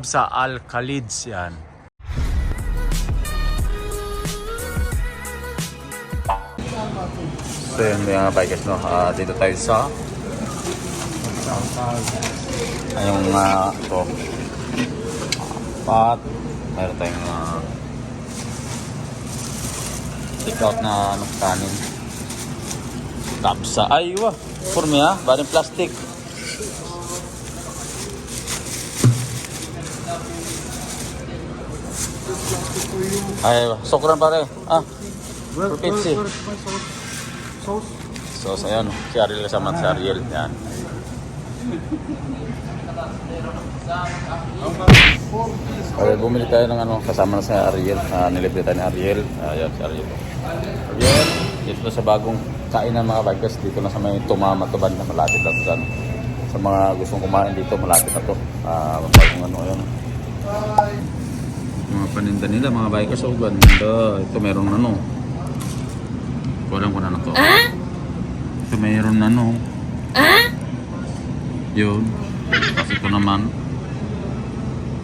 Sa Al-Khalids yan. So yun mga bikers, no? Dito tayo sa yung ito pat meron tayong take out na kanin kapsa ay wah for me baling plastic. Ay, sokran pare. For pizza. Sauce, ayan. Si Ariel kasama si Ariel. Yan. Okay, bumili tayo ng kasama na si Ariel. Nilibre tayo ni Ariel. Ayan, si Ariel. Ariel, dito sa bagong kainan mga bikers. Dito na sa may Tumama to banda. Malapit na to sa mga gustong kumain dito. Malapit na to. Bagong ayan. Mga paninda nila mga bikers o ganda. Ito meron walang ko na to. Ito meron yun. Kasi ito naman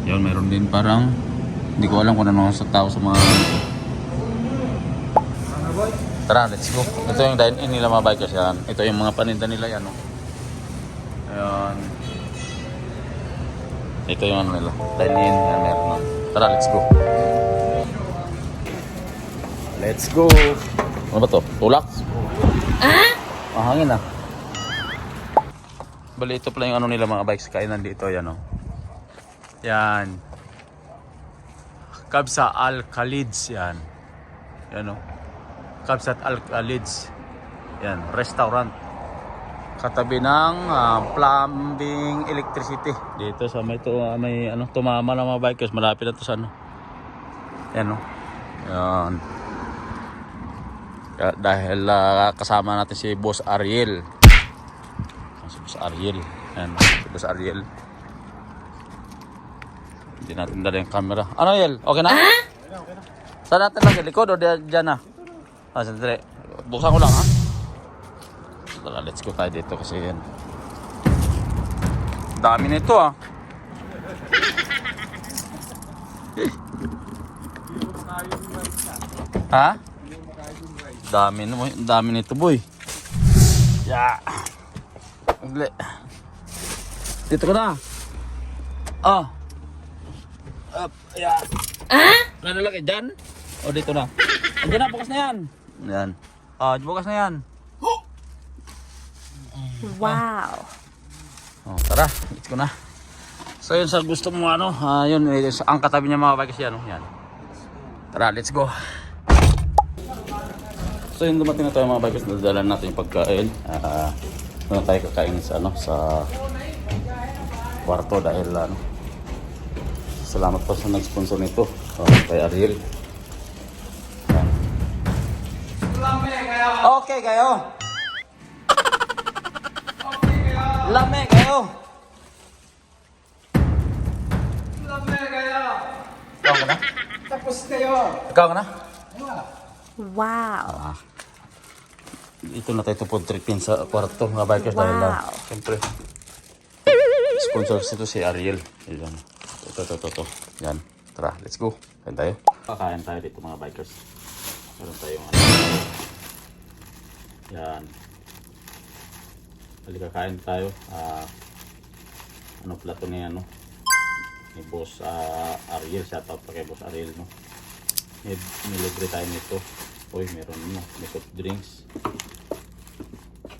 yun meron din parang hindi ko alam kung ano sa tao sa mga tara let's go. Ito yung dine-in nila mga bikers yan. Ito yung mga paninda nila yan ayan. Ito yung nila dine-in yan meron tara, let's go. Let's go. Ano ba to? Tulak? Hangin Bali, ito pala yung nila mga bikes. Kainan dito, yan Yan. Kabsa Al-Khalids, yan. Yan Kabsat Al-Khalids. Yan, restaurant. Katabi ng plumbing electricity. Dito sa may Tumama ng mga bikers. Malapit na to sa Yan Yan. Dahil kasama natin si Boss Ariel. Si Boss Ariel. Yan, si Boss Ariel. Hindi natin dala yung camera. Ano Ariel? Okay na? Okay na. Saan natin lang? Likod o dyan na? Sandali. Buksan ko lang Tara, let's go tayo dito kasi yan. Dami nito Ha? Dami nito boy. Yeah. Dito ka na. Yeah. Nalalaki dyan? O dito na. Andiyan na, bukas na yan. Yan. Bukas na yan. Wow. Tara, let's go na. So yun sa gusto mo yun ang katabi niya mga bikers yan yan. Tara, let's go. So yun dumating na tayo mga bikers, nadala natin yung pagkain. Doon tayo kakain sa sa kwarto dahil salamat po sa nag-sponsor nito kay Ariel. Okay kayo. Lame kayo. Ikaw ka na? Tapos kayo. Ikaw ka na? Wow. Ito na tayo pupuntrikin sa kwarto mga bikers dahil siyempre sponsor ito si Ariel. Ayan. Ito. Yan. Tara, let's go. Kain tayo. Kakain tayo dito mga bikers. Meron tayong yan. Halika kain tayo. Plato ni ni Boss Ariel. Shout out pa kay Boss Ariel nilibre tayo nito. Uy, meron may soft drinks.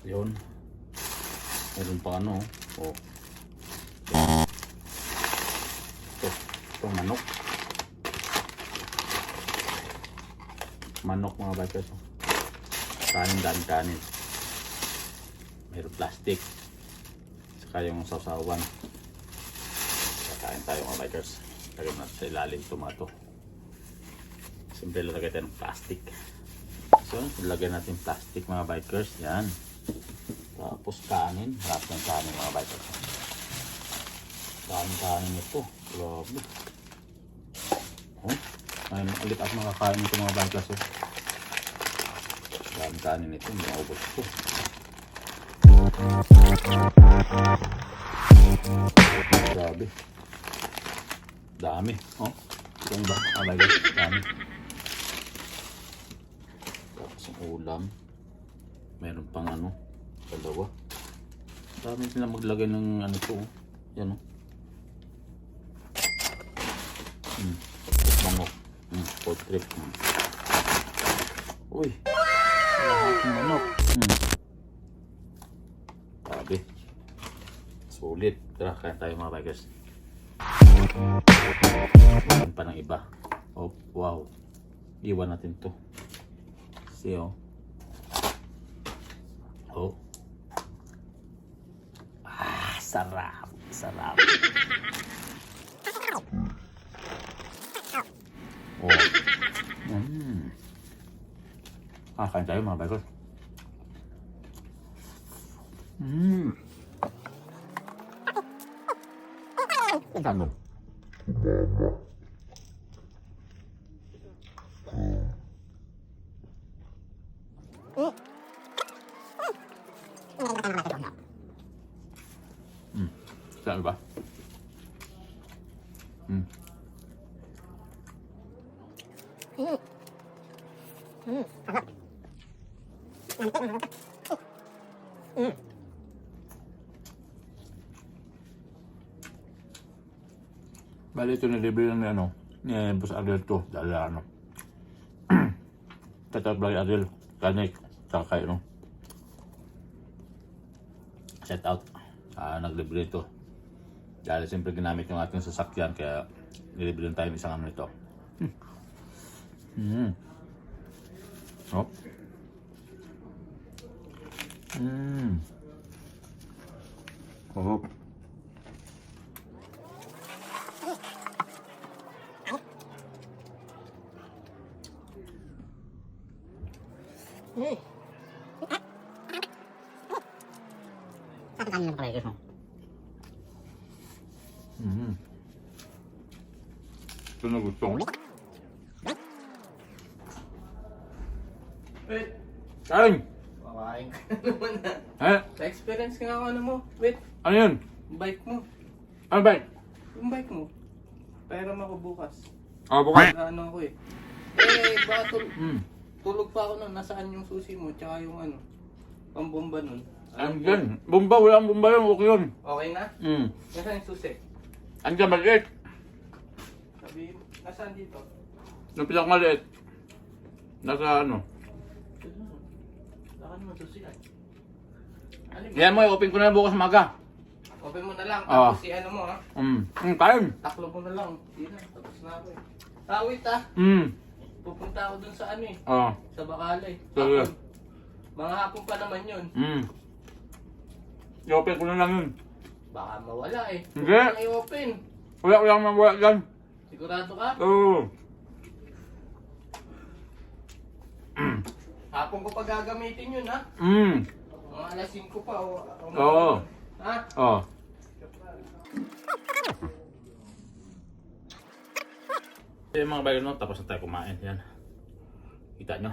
Yun. Meron pa ito manok. Manok mga bikers. Kanin. Mayroon plastic. Saka yung sausawan. Kakain tayo mga bikers. Lagyan natin sa ilalim tomato. Simple lagay tayo ng plastic. So, lagyan natin plastic mga bikers. Yan. Tapos kanin. Harap ng kanin mga bikers. Kanin ito. Grabe. Ngayon ulit ako makakain ito mga bikers. Kanin ito. Maubos ito. Grabe. Dami. Oh. Itong ba? My guys. Dami. Tapos ang ulam. Meron pang ano. Dalawa. Dami sila maglagay ng ano to. Yan o. Mangok. Pork rib. Uy. Lahat ng manok. Sabi. Sulit. Tara, kaya tayo mga bikers. Iwan pa ng iba. Oh, wow. Iwan natin to. See, oh. Oh. Ah, sarap. Sarap. Oh. Kain tayo mga bikers. Ang gano? Saan ba? Bali ito nilibre lang ni ano, ni Boss Ariel to, dahil ano. Tatatblay Ariel, Kanik, saka kayo no. Set out, naglibre ito. Dahil siyempre ginamit yung ating sasakyan, kaya nilibre tayo ng isang ano nito. Oh. Oh. Ano pala ito? Ito na gusto ko. Wait, Kain! makain ka na naman na. Eh? Na-experience ka nga ako ano mo. Wait, Ano yun? yung bike mo. Ano ba? Yung bike mo. Pairam ako bukas. Bukas. Ano ako eh. Baka tulog pa ako nun. Nasaan yung susi mo? Tsaka yung ano, pambomba nun. Andyan. Bumba, walang bumba yun. Okay yun. Okay na? Nasaan yung susi? Andyan, maliit. Sabi mo, nasaan dito? Yung pinakamaliit. Nasa ano. Saan mo susi ay? Ano mo? Kaya mo, i-open ko na bukas maga. Open mo na lang. Oo. Tapos si ano mo ha? Kain. Taklo mo na lang. Hindi na. Tapos na ako eh. Wait ah. Pupunta ako dun sa ano eh. Oo. Sa Bacalay. Sige. Hapon. Mga hapon pa naman yun. I-open ko na lang yun. Baka mawala eh. Hindi. Huwag kang i-open. Wala nang wala dyan. Sigurado ka? Oo. Hapon ko pa gagamitin yun ha? Mga alas 5 pa. Oo. Ha? Oo. Yung mga bagay no, tapos na tayo kumain. Yan. Kita nyo.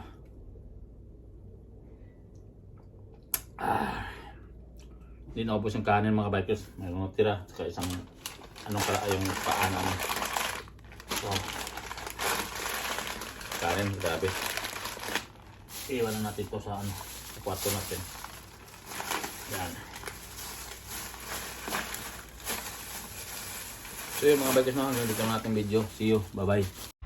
Hindi naubos yung kanin mga bikers. Mayroon tira. Saka isang anong kala yung paa namin. So, kanin, grabe. Iwan na natin ito sa ano, sa kwarto natin. Yan. So yun mga bikers no, hanggang dito ang ating video. See you. Bye bye.